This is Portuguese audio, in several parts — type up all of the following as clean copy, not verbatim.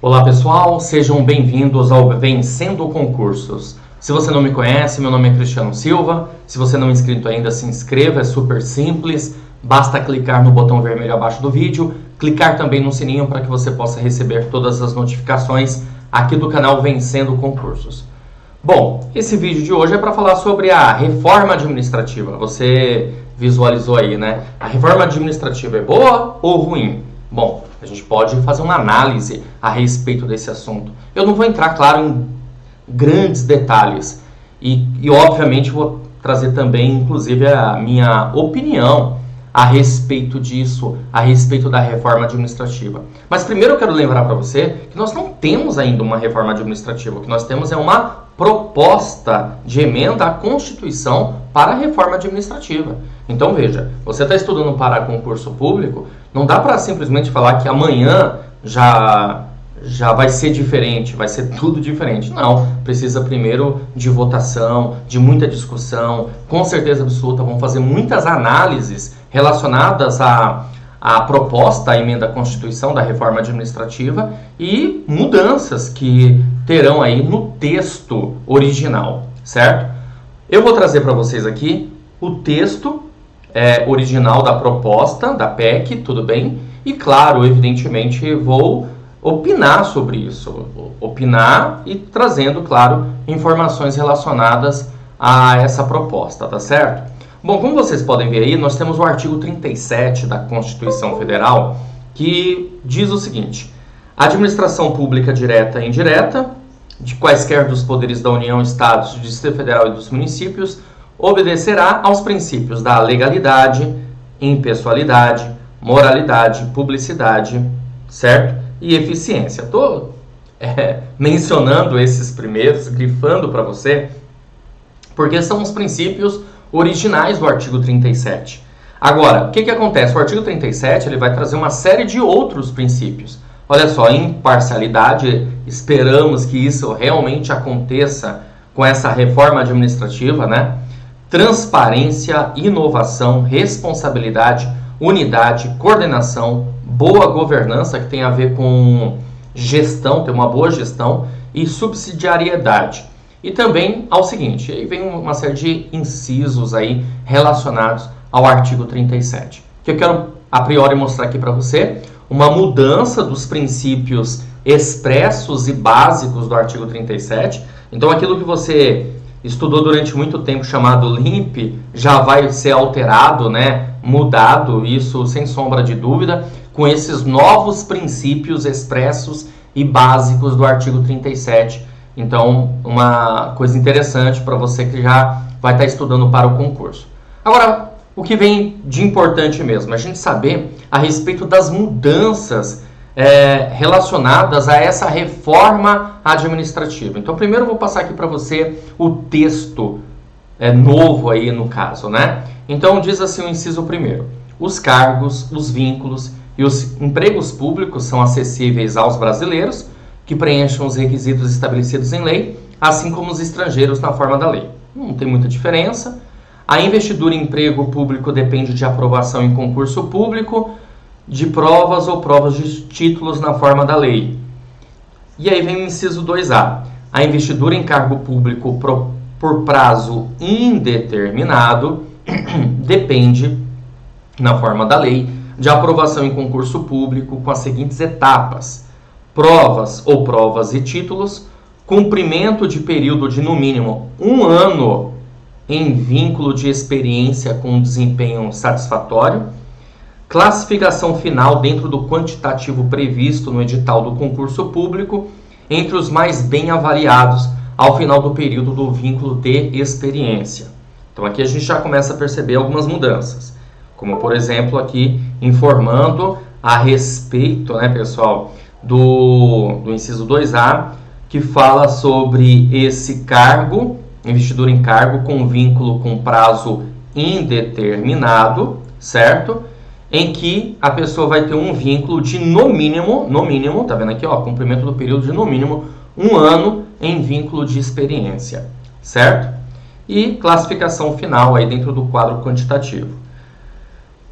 Olá pessoal, sejam bem-vindos ao Vencendo Concursos. Se você não me conhece, meu nome é Cristiano Silva. Se você não é inscrito ainda, se inscreva, é super simples. Basta clicar no botão vermelho abaixo do vídeo, clicar também no sininho para que você possa receber todas as notificações aqui do canal Vencendo Concursos. Bom, esse vídeo de hoje é para falar sobre a reforma administrativa. Você visualizou aí, né? A reforma administrativa é boa ou ruim? Bom, a gente pode fazer uma análise a respeito desse assunto. Eu não vou entrar, claro, em grandes detalhes e obviamente vou trazer também, inclusive, a minha opinião a respeito disso, a respeito da reforma administrativa. Mas primeiro eu quero lembrar para você que nós não temos ainda uma reforma administrativa. O que nós temos é uma proposta de emenda à Constituição para a reforma administrativa. Então veja, você está estudando para concurso público, não dá para simplesmente falar que amanhã já vai ser diferente, vai ser tudo diferente. Não, precisa primeiro de votação, de muita discussão, com certeza absoluta vão fazer muitas análises relacionadas à proposta, à emenda à Constituição da reforma administrativa e mudanças que terão aí no texto original, certo? Eu vou trazer para vocês aqui o texto original da proposta, da PEC, tudo bem? E claro, evidentemente, vou opinar sobre isso, opinar e trazendo, claro, informações relacionadas a essa proposta, tá certo? Bom, como vocês podem ver aí, nós temos o artigo 37 da Constituição Federal, que diz o seguinte: a administração pública direta e indireta, de quaisquer dos poderes da União, Estados, do Distrito Federal e dos municípios, obedecerá aos princípios da legalidade, impessoalidade, moralidade, publicidade, certo? E eficiência. Estou mencionando esses primeiros, grifando para você, porque são os princípios originais do artigo 37. Agora, o que acontece? O artigo 37 ele vai trazer uma série de outros princípios. Olha só, imparcialidade, esperamos que isso realmente aconteça com essa reforma administrativa, né? Transparência, inovação, responsabilidade, unidade, coordenação, boa governança, que tem a ver com gestão, ter uma boa gestão, e subsidiariedade. E também ao seguinte, aí vem uma série de incisos aí relacionados ao artigo 37, que eu quero a priori mostrar aqui para você, uma mudança dos princípios expressos e básicos do artigo 37. Então aquilo que você estudou durante muito tempo, chamado LIMP, já vai ser alterado, né? Mudado, isso sem sombra de dúvida, com esses novos princípios expressos e básicos do artigo 37. Então, uma coisa interessante para você que já vai estar estudando para o concurso. Agora, o que vem de importante mesmo, a gente saber a respeito das mudanças relacionadas a essa reforma administrativa. Então, primeiro eu vou passar aqui para você o texto novo aí no caso, né? Então, diz assim o inciso primeiro: os cargos, os vínculos e os empregos públicos são acessíveis aos brasileiros que preencham os requisitos estabelecidos em lei, assim como os estrangeiros na forma da lei. Não tem muita diferença. A investidura em emprego público depende de aprovação em concurso público, de provas ou provas de títulos na forma da lei. E aí vem o inciso 2A. A investidura em cargo público por prazo indeterminado depende, na forma da lei, de aprovação em concurso público com as seguintes etapas: provas ou provas e títulos, cumprimento de período de no mínimo 1 ano em vínculo de experiência com desempenho satisfatório, classificação final dentro do quantitativo previsto no edital do concurso público entre os mais bem avaliados ao final do período do vínculo de experiência. Então aqui a gente já começa a perceber algumas mudanças, como por exemplo aqui informando a respeito, né, pessoal, do inciso 2A, que fala sobre esse cargo, investidura em cargo com vínculo com prazo indeterminado, certo? Em que a pessoa vai ter um vínculo de no mínimo, tá vendo aqui, ó, cumprimento do período de no mínimo 1 ano em vínculo de experiência, certo? E classificação final aí dentro do quadro quantitativo.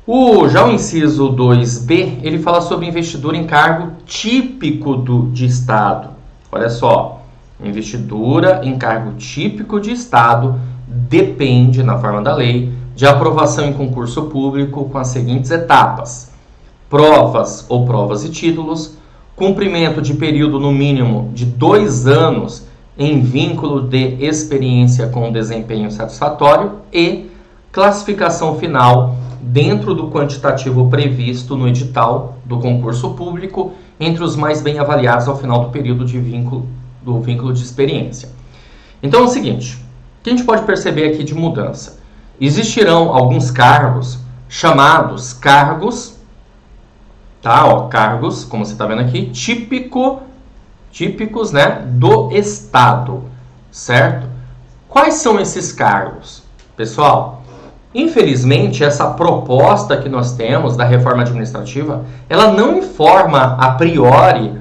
Já o inciso 2b, ele fala sobre investidura em cargo típico de Estado. Olha só, investidura em cargo típico de Estado depende, na forma da lei, de aprovação em concurso público com as seguintes etapas: provas ou provas e títulos, cumprimento de período no mínimo de 2 anos em vínculo de experiência com desempenho satisfatório e classificação final dentro do quantitativo previsto no edital do concurso público entre os mais bem avaliados ao final do período do vínculo de experiência. Então é o seguinte, o que a gente pode perceber aqui de mudança? Existirão alguns cargos chamados cargos, tá? Ó, cargos, como você está vendo aqui, típicos, né, do Estado, certo? Quais são esses cargos? Pessoal, infelizmente, essa proposta que nós temos da reforma administrativa, ela não informa a priori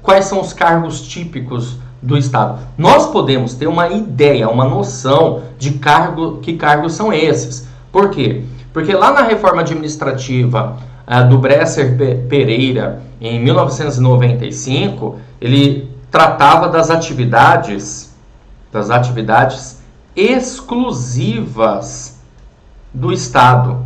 quais são os cargos típicos do Estado. Nós podemos ter uma ideia, uma noção de que cargos são esses. Por quê? Porque lá na reforma administrativa do Bresser Pereira, em 1995, ele tratava das atividades exclusivas do Estado,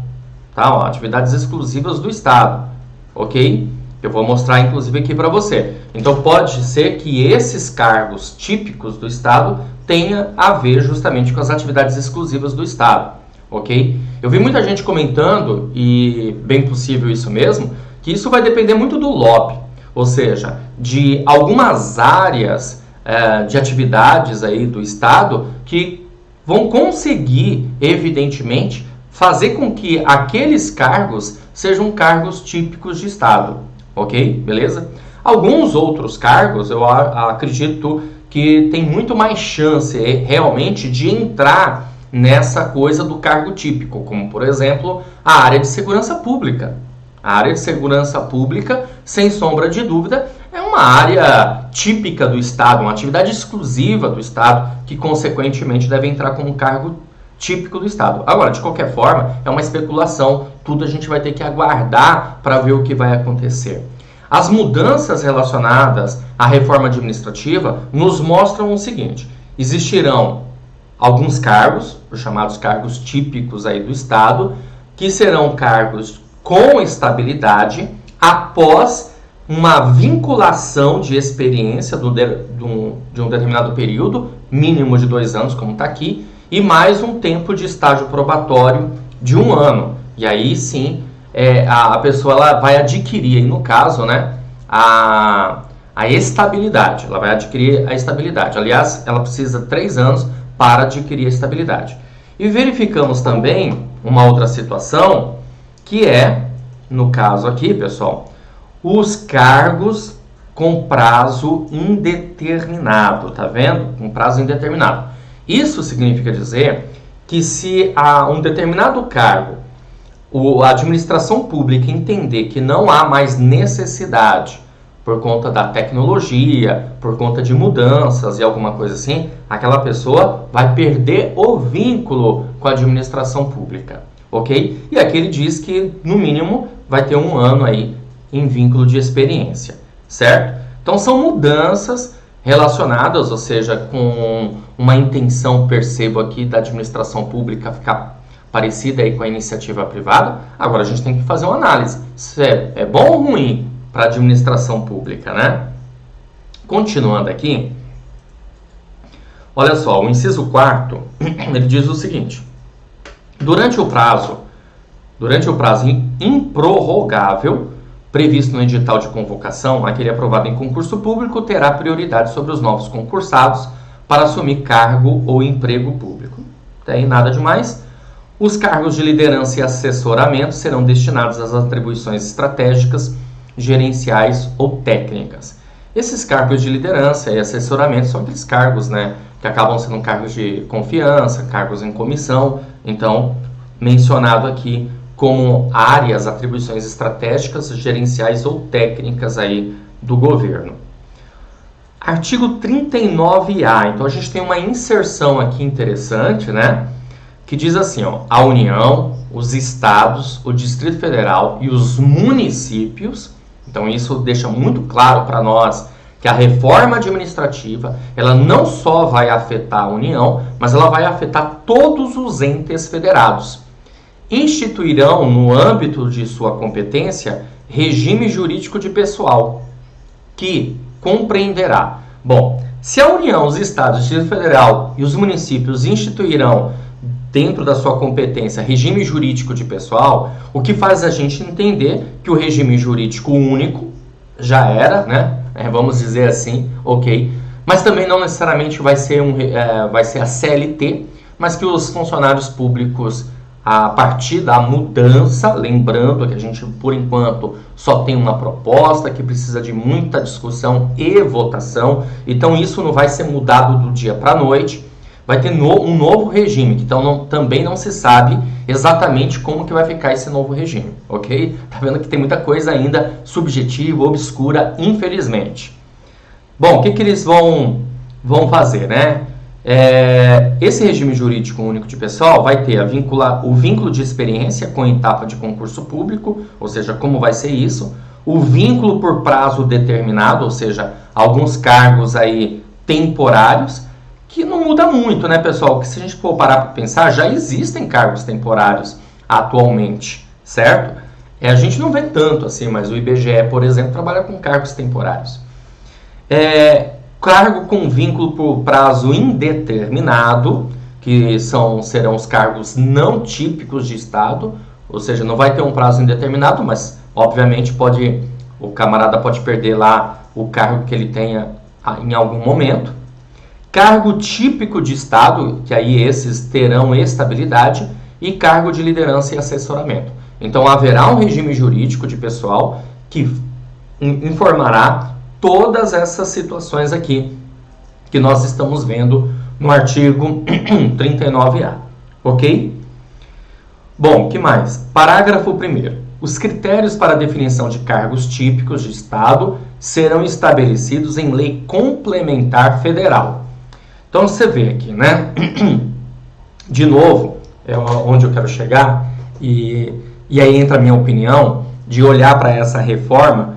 tá? Ó, atividades exclusivas do Estado, ok? Eu vou mostrar inclusive aqui para você. Então pode ser que esses cargos típicos do Estado tenha a ver justamente com as atividades exclusivas do Estado, ok? Eu vi muita gente comentando, e bem possível isso mesmo, que isso vai depender muito do lobby, ou seja, de algumas áreas de atividades aí do Estado que vão conseguir, evidentemente, fazer com que aqueles cargos sejam cargos típicos de Estado, ok? Beleza? Alguns outros cargos, eu acredito que tem muito mais chance realmente de entrar nessa coisa do cargo típico, como, por exemplo, a área de segurança pública. A área de segurança pública, sem sombra de dúvida, é uma área típica do Estado, uma atividade exclusiva do Estado, que, consequentemente, deve entrar como cargo típico do Estado. Agora, de qualquer forma, é uma especulação, tudo a gente vai ter que aguardar para ver o que vai acontecer. As mudanças relacionadas à reforma administrativa nos mostram o seguinte: existirão alguns cargos, os chamados cargos típicos aí do Estado, que serão cargos com estabilidade após uma vinculação de experiência de um determinado período, mínimo de 2 anos, como está aqui, e mais um tempo de estágio probatório de 1 ano. E aí sim, a pessoa ela vai adquirir, aí no caso, né, a estabilidade. Ela vai adquirir a estabilidade. Aliás, ela precisa de 3 anos para adquirir a estabilidade. E verificamos também uma outra situação, que é, no caso aqui, pessoal, os cargos com prazo indeterminado, tá vendo? Com prazo indeterminado. Isso significa dizer que se a um determinado cargo a administração pública entender que não há mais necessidade por conta da tecnologia, por conta de mudanças e alguma coisa assim, aquela pessoa vai perder o vínculo com a administração pública, ok? E aqui ele diz que, no mínimo, vai ter 1 ano aí em vínculo de experiência, certo? Então, são mudanças relacionadas, ou seja, com uma intenção, percebo aqui, da administração pública ficar parecida aí com a iniciativa privada. Agora, a gente tem que fazer uma análise. Se é bom ou ruim para a administração pública, né? Continuando aqui, olha só, o inciso 4º, ele diz o seguinte: durante o prazo improrrogável previsto no edital de convocação, aquele aprovado em concurso público terá prioridade sobre os novos concursados para assumir cargo ou emprego público. Tem nada demais. Os cargos de liderança e assessoramento serão destinados às atribuições estratégicas, gerenciais ou técnicas. Esses cargos de liderança e assessoramento são aqueles cargos, né, que acabam sendo cargos de confiança, cargos em comissão. Então, mencionado aqui como áreas, atribuições estratégicas, gerenciais ou técnicas aí do governo. Artigo 39A. Então, a gente tem uma inserção aqui interessante, né, que diz assim, ó, a União, os estados, o Distrito Federal e os municípios. Então isso deixa muito claro para nós que a reforma administrativa, ela não só vai afetar a União, mas ela vai afetar todos os entes federados. Instituirão, no âmbito de sua competência, regime jurídico de pessoal, que compreenderá. Bom, se a União, os estados, o Distrito Federal e os municípios instituirão, dentro da sua competência, regime jurídico de pessoal, o que faz a gente entender que o regime jurídico único já era, né? Vamos dizer assim, ok, mas também não necessariamente vai ser a CLT, mas que os funcionários públicos, a partir da mudança, lembrando que a gente, por enquanto, só tem uma proposta que precisa de muita discussão e votação, então isso não vai ser mudado do dia para a noite, vai ter um novo regime, então também não se sabe exatamente como que vai ficar esse novo regime, ok? Tá vendo que tem muita coisa ainda subjetiva, obscura, infelizmente. Bom, o que eles vão fazer, né? Esse regime jurídico único de pessoal vai ter o vínculo de experiência com etapa de concurso público, ou seja, como vai ser isso, o vínculo por prazo determinado, ou seja, alguns cargos aí temporários, que não muda muito, né, pessoal? Porque se a gente for parar para pensar, já existem cargos temporários atualmente, certo? A gente não vê tanto assim, mas o IBGE, por exemplo, trabalha com cargos temporários. Cargo com vínculo por prazo indeterminado, que serão os cargos não típicos de Estado, ou seja, não vai ter um prazo indeterminado, mas obviamente o camarada pode perder lá o cargo que ele tenha em algum momento. Cargo típico de Estado, que aí esses terão estabilidade, e cargo de liderança e assessoramento. Então haverá um regime jurídico de pessoal que informará todas essas situações aqui que nós estamos vendo no artigo 39A, ok? Bom, que mais? Parágrafo 1º. Os critérios para a definição de cargos típicos de Estado serão estabelecidos em lei complementar federal. Então você vê aqui, né? De novo, é onde eu quero chegar, e aí entra a minha opinião de olhar para essa reforma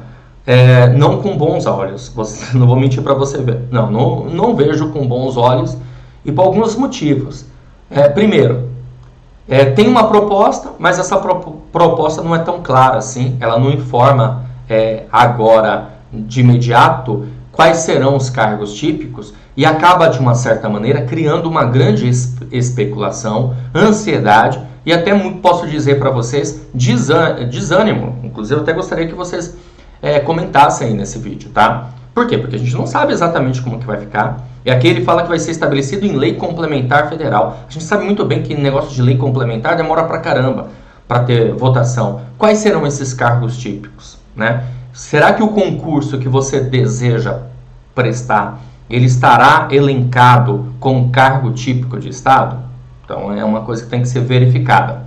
não com bons olhos. Não vou mentir para você ver. Não vejo com bons olhos, e por alguns motivos. Primeiro, tem uma proposta, mas essa proposta não é tão clara assim. Ela não informa agora, de imediato, quais serão os cargos típicos, e acaba, de uma certa maneira, criando uma grande especulação, ansiedade e até, posso dizer para vocês, desânimo. Inclusive, eu até gostaria que vocês comentassem aí nesse vídeo, tá? Por quê? Porque a gente não sabe exatamente como que vai ficar. E aqui ele fala que vai ser estabelecido em lei complementar federal. A gente sabe muito bem que negócio de lei complementar demora pra caramba para ter votação. Quais serão esses cargos típicos, né? Será que o concurso que você deseja prestar, ele estará elencado como cargo típico de Estado? Então é uma coisa que tem que ser verificada.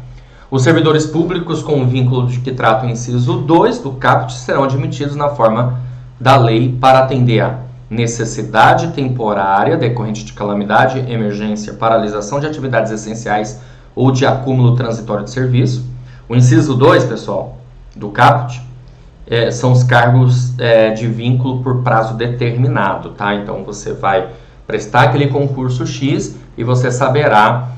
Os servidores públicos com o vínculo de que trata o inciso 2 do caput serão admitidos na forma da lei para atender a necessidade temporária decorrente de calamidade, emergência, paralisação de atividades essenciais ou de acúmulo transitório de serviço. O inciso 2, pessoal, do caput, são os cargos de vínculo por prazo determinado, tá? Então você vai prestar aquele concurso X e você saberá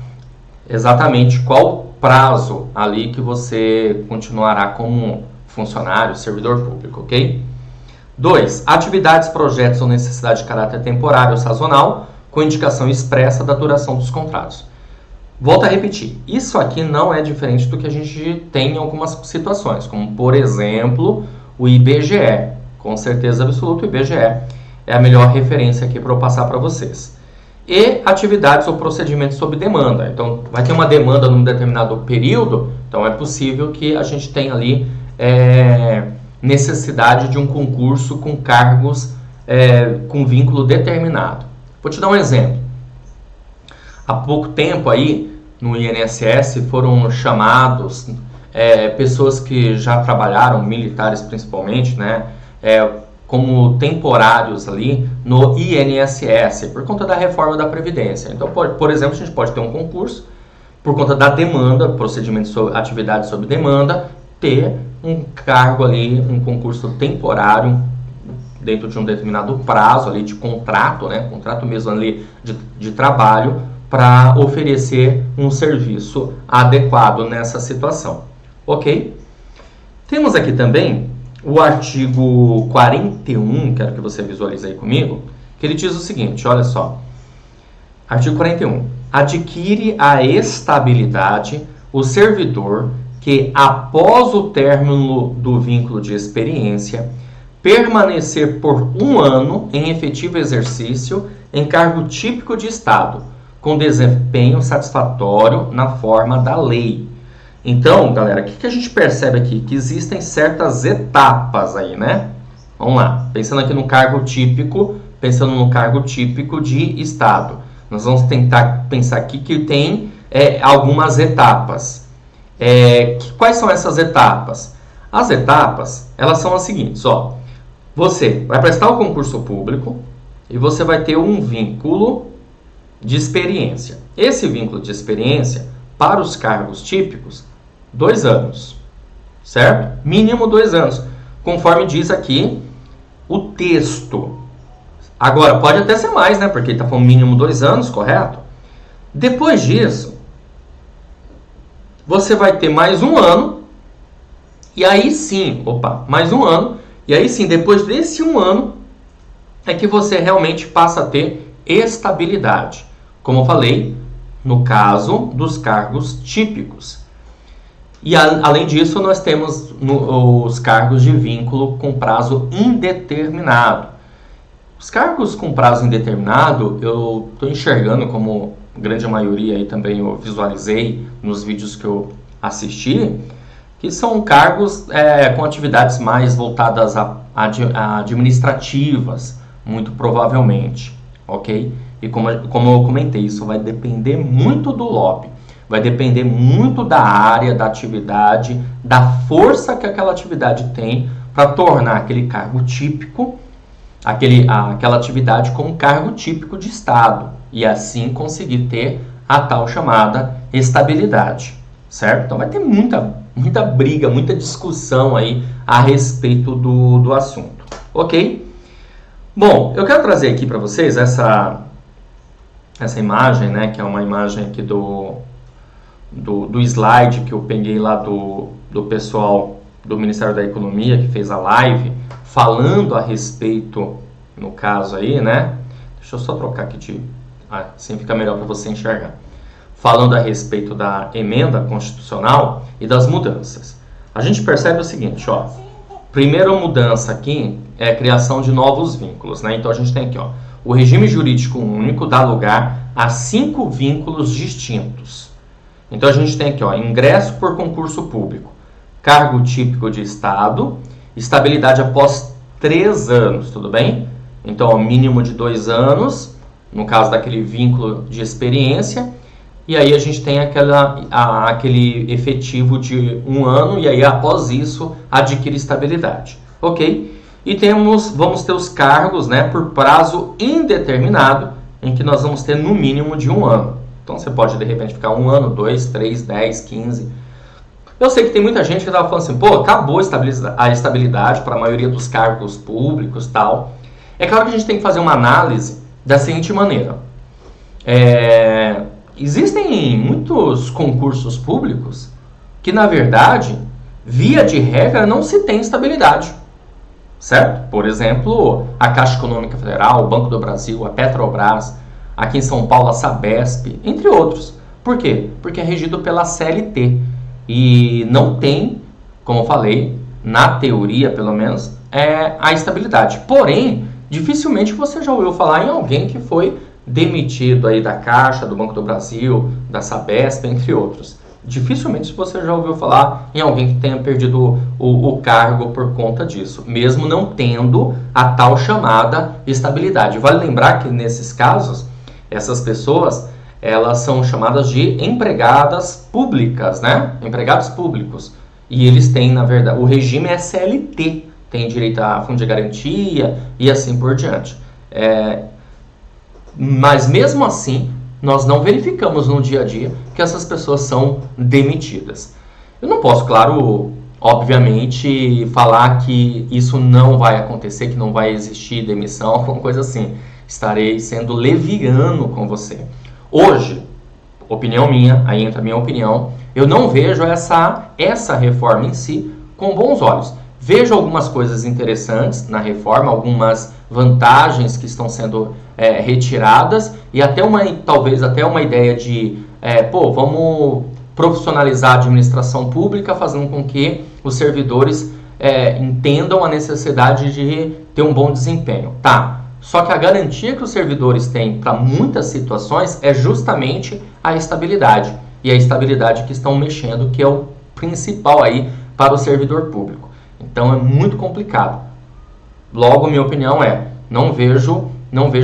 exatamente qual prazo ali que você continuará como funcionário, servidor público, ok? 2. Atividades, projetos ou necessidade de caráter temporário ou sazonal, com indicação expressa da duração dos contratos. Volto a repetir, isso aqui não é diferente do que a gente tem em algumas situações, como, por exemplo, o IBGE. Com certeza absoluta, o IBGE é a melhor referência aqui para eu passar para vocês. E atividades ou procedimentos sob demanda. Então, vai ter uma demanda num determinado período, então é possível que a gente tenha ali necessidade de um concurso com cargos com vínculo determinado. Vou te dar um exemplo. Há pouco tempo aí, no INSS, foram chamados pessoas que já trabalharam, militares principalmente, né, como temporários ali no INSS, por conta da reforma da Previdência. Então, por exemplo, a gente pode ter um concurso por conta da demanda, procedimento sobre atividade sob demanda, ter um cargo ali, um concurso temporário dentro de um determinado prazo ali de contrato, né? Contrato mesmo ali de trabalho, para oferecer um serviço adequado nessa situação. Ok? Temos aqui também o artigo 41, quero que você visualize aí comigo, que ele diz o seguinte, olha só. Artigo 41. Adquire a estabilidade o servidor que, após o término do vínculo de experiência, permanecer por 1 ano em efetivo exercício em cargo típico de Estado, com desempenho satisfatório na forma da lei. Então, galera, o que a gente percebe aqui? Que existem certas etapas aí, né? Vamos lá, pensando aqui no cargo típico, de Estado. Nós vamos tentar pensar aqui que tem algumas etapas. Quais são essas etapas? As etapas, elas são as seguintes, ó. Você vai prestar o concurso público e você vai ter um vínculo de experiência. Esse vínculo de experiência, para os cargos típicos, 2 anos, certo? Mínimo 2 anos, conforme diz aqui o texto. Agora, pode até ser mais, né? Porque ele está falando mínimo 2 anos, correto? Depois disso, você vai ter mais 1 ano, e aí sim, mais 1 ano, e aí sim, depois desse 1 ano, é que você realmente passa a ter estabilidade. Como eu falei, no caso dos cargos típicos. E além disso, nós temos os cargos de vínculo com prazo indeterminado. Os cargos com prazo indeterminado, eu estou enxergando, como grande maioria aí também eu visualizei nos vídeos que eu assisti, que são cargos com atividades mais voltadas a administrativas, muito provavelmente, ok? E como eu comentei, isso vai depender muito do lobby, vai depender muito da área, da atividade, da força que aquela atividade tem para tornar aquele cargo típico, aquela atividade como cargo típico de Estado, e assim conseguir ter a tal chamada estabilidade, certo? Então vai ter muita briga, muita discussão aí a respeito do assunto, ok? Bom, eu quero trazer aqui para vocês essa imagem, né, que é uma imagem aqui do slide que eu peguei lá do pessoal do Ministério da Economia, que fez a live, falando a respeito, no caso aí, né? Deixa eu só trocar aqui assim fica melhor para você enxergar. Falando a respeito da emenda constitucional e das mudanças. A gente percebe o seguinte, ó. Primeira mudança aqui é a criação de novos vínculos, né? Então a gente tem aqui, ó, o regime jurídico único dá lugar a 5 vínculos distintos. Então a gente tem aqui, ó, ingresso por concurso público, cargo típico de Estado, estabilidade após 3 anos, tudo bem? Então, ó, mínimo de 2 anos, no caso daquele vínculo de experiência, e aí a gente tem aquele efetivo de 1 ano, e aí após isso adquire estabilidade, ok? E vamos ter os cargos, né, por prazo indeterminado, em que nós vamos ter no mínimo de 1 ano. Então você pode de repente ficar 1 ano, 2, 3, 10, 15. Eu sei que tem muita gente que estava falando assim, pô, acabou a estabilidade para a maioria dos cargos públicos e tal. É claro que a gente tem que fazer uma análise da seguinte maneira. Existem muitos concursos públicos que, na verdade, via de regra, não se tem estabilidade. Certo? Por exemplo, a Caixa Econômica Federal, o Banco do Brasil, a Petrobras, aqui em São Paulo, a Sabesp, entre outros. Por quê? Porque é regido pela CLT. E não tem, como eu falei, na teoria pelo menos, a estabilidade. Porém, dificilmente você já ouviu falar em alguém que foi demitido aí da Caixa, do Banco do Brasil, da Sabesp, entre outros. Dificilmente você já ouviu falar em alguém que tenha perdido o cargo por conta disso, mesmo não tendo a tal chamada estabilidade. Vale lembrar que nesses casos, essas pessoas, elas são chamadas de empregadas públicas, né? Empregados públicos. E eles têm, na verdade, o regime é CLT, tem direito a fundo de garantia e assim por diante. Mas mesmo assim, nós não verificamos no dia a dia que que essas pessoas são demitidas. Eu não posso, claro, obviamente, falar que isso não vai acontecer, que não vai existir demissão, alguma coisa assim. Estarei sendo leviano com você. Hoje, opinião minha, aí entra a minha opinião, eu não vejo essa reforma em si com bons olhos. Vejo algumas coisas interessantes na reforma, algumas vantagens que estão sendo retiradas e até talvez até uma ideia de, vamos profissionalizar a administração pública, fazendo com que os servidores entendam a necessidade de ter um bom desempenho. Tá, só que a garantia que os servidores têm para muitas situações é justamente a estabilidade. E a estabilidade que estão mexendo, que é o principal aí para o servidor público. Então é muito complicado. Logo, minha opinião não vejo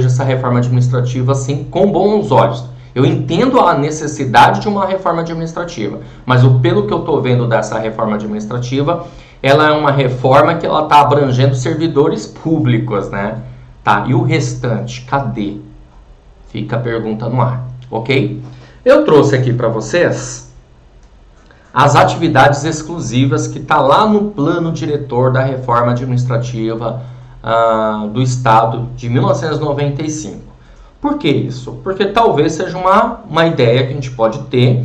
essa reforma administrativa assim com bons olhos. Eu entendo a necessidade de uma reforma administrativa, mas pelo que eu estou vendo dessa reforma administrativa, ela é uma reforma que ela está abrangendo servidores públicos, né? Tá, e o restante, cadê? Fica a pergunta no ar, ok? Eu trouxe aqui para vocês as atividades exclusivas que está lá no plano diretor da reforma administrativa do Estado de 1995. Por que isso? Porque talvez seja uma ideia que a gente pode ter.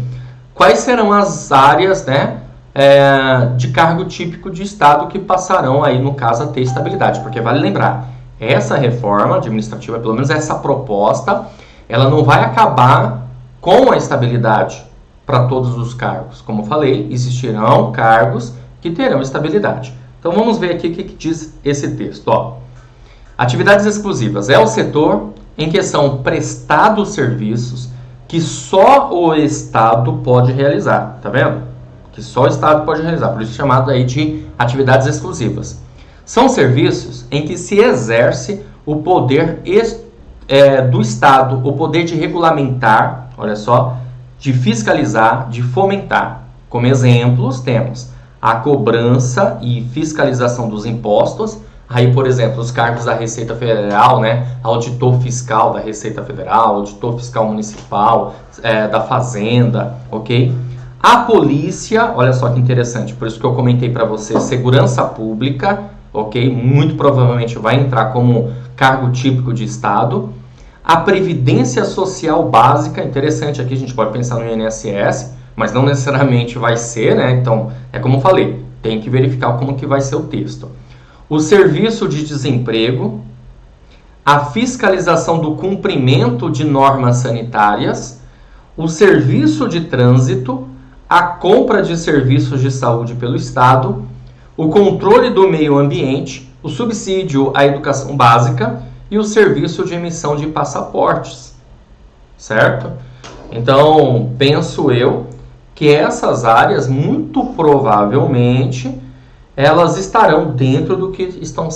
Quais serão as áreas, né, de cargo típico de Estado que passarão aí, no caso, a ter estabilidade? Porque vale lembrar, essa reforma administrativa, pelo menos essa proposta, ela não vai acabar com a estabilidade para todos os cargos. Como eu falei, existirão cargos que terão estabilidade. Então vamos ver aqui o que diz esse texto. Ó. Atividades exclusivas é o setor em que são prestados serviços que só o Estado pode realizar. Tá vendo? Que só o Estado pode realizar. Por isso chamado aí de atividades exclusivas. São serviços em que se exerce o poder do Estado, o poder de regulamentar, olha só, de fiscalizar, de fomentar. Como exemplos, temos a cobrança e fiscalização dos impostos. Aí, por exemplo, os cargos da Receita Federal, né? Auditor fiscal da Receita Federal, auditor fiscal municipal, da Fazenda, ok? A polícia, olha só que interessante, por isso que eu comentei para você, segurança pública, ok? Muito provavelmente vai entrar como cargo típico de Estado. A Previdência Social Básica, interessante aqui, a gente pode pensar no INSS, mas não necessariamente vai ser, né? Então, é como eu falei, tem que verificar como que vai ser o texto. O Serviço de Desemprego, a fiscalização do cumprimento de normas sanitárias, o Serviço de Trânsito, a compra de serviços de saúde pelo Estado, o controle do meio ambiente, o subsídio à educação básica e o serviço de emissão de passaportes, certo? Então, penso eu que essas áreas, muito provavelmente, elas estarão dentro do que está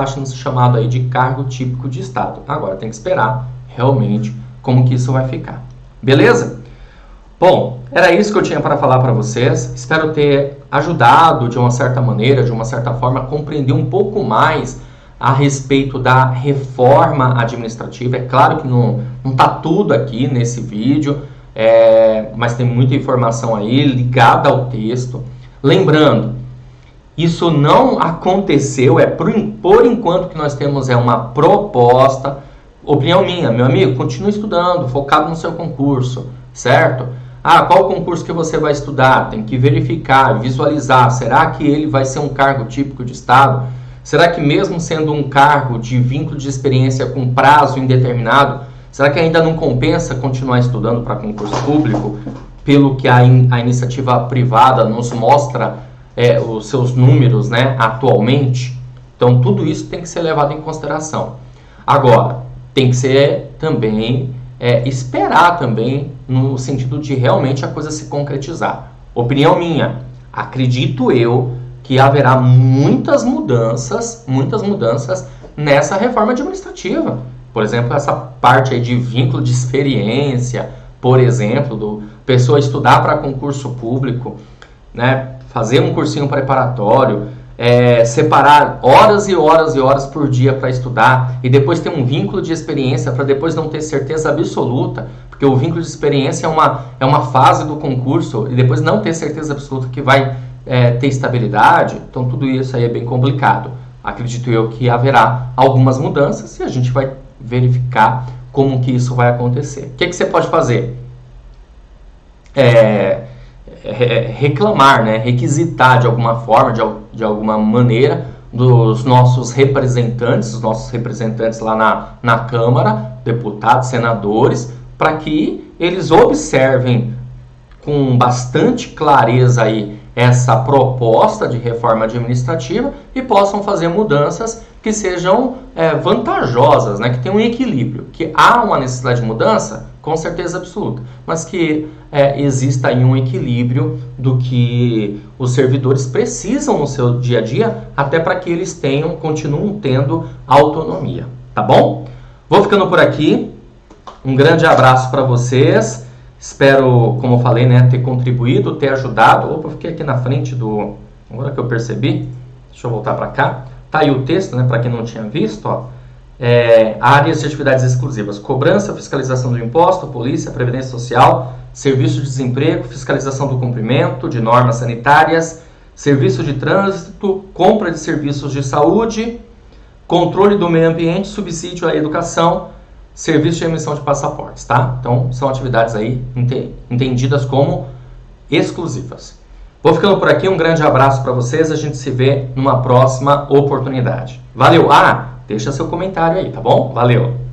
sendo chamado aí de cargo típico de Estado. Agora, tem que esperar realmente como que isso vai ficar. Beleza? Bom, era isso que eu tinha para falar para vocês. Espero ter ajudado de uma certa maneira, de uma certa forma, a compreender um pouco mais a respeito da reforma administrativa. É claro que não está tudo aqui nesse vídeo, mas tem muita informação aí ligada ao texto. Lembrando, isso não aconteceu, por enquanto que nós temos uma proposta. Opinião minha, meu amigo, continue estudando, focado no seu concurso, certo? Qual concurso que você vai estudar? Tem que verificar, visualizar. Será que ele vai ser um cargo típico de Estado? Será que mesmo sendo um cargo de vínculo de experiência com prazo indeterminado, será que ainda não compensa continuar estudando para concurso público? Pelo que a iniciativa privada nos mostra os seus números, né, atualmente. Então, tudo isso tem que ser levado em consideração. Agora, tem que ser também, esperar também, no sentido de realmente a coisa se concretizar. Opinião minha, acredito eu que haverá muitas mudanças nessa reforma administrativa. Por exemplo, essa parte aí de vínculo de experiência, por exemplo, do pessoa estudar para concurso público, né, fazer um cursinho preparatório, separar horas e horas e horas por dia para estudar e depois ter um vínculo de experiência para depois não ter certeza absoluta, porque o vínculo de experiência é uma fase do concurso e depois não ter certeza absoluta que vai ter estabilidade, então tudo isso aí é bem complicado. Acredito eu que haverá algumas mudanças e a gente vai verificar como que isso vai acontecer. O que você pode fazer? Reclamar, né? Requisitar de alguma forma, de alguma maneira, dos nossos representantes, os nossos representantes lá na Câmara, deputados, senadores, para que eles observem com bastante clareza aí essa proposta de reforma administrativa e possam fazer mudanças que sejam vantajosas, né? Que tenham um equilíbrio, que há uma necessidade de mudança, com certeza absoluta, mas que exista aí um equilíbrio do que os servidores precisam no seu dia a dia, até para que eles continuem tendo autonomia, tá bom? Vou ficando por aqui, um grande abraço para vocês, espero, como eu falei, né, ter contribuído, ter ajudado. Opa, eu fiquei aqui na frente agora que eu percebi, deixa eu voltar para cá, tá aí o texto, né, para quem não tinha visto, ó. Áreas de atividades exclusivas: cobrança, fiscalização do imposto, polícia, previdência social, serviço de desemprego, fiscalização do cumprimento de normas sanitárias, serviço de trânsito, compra de serviços de saúde, controle do meio ambiente, subsídio à educação, serviço de emissão de passaportes, tá? Então, são atividades aí entendidas como exclusivas. Vou ficando por aqui, um grande abraço para vocês, a gente se vê numa próxima oportunidade. Valeu! Deixa seu comentário aí, tá bom? Valeu!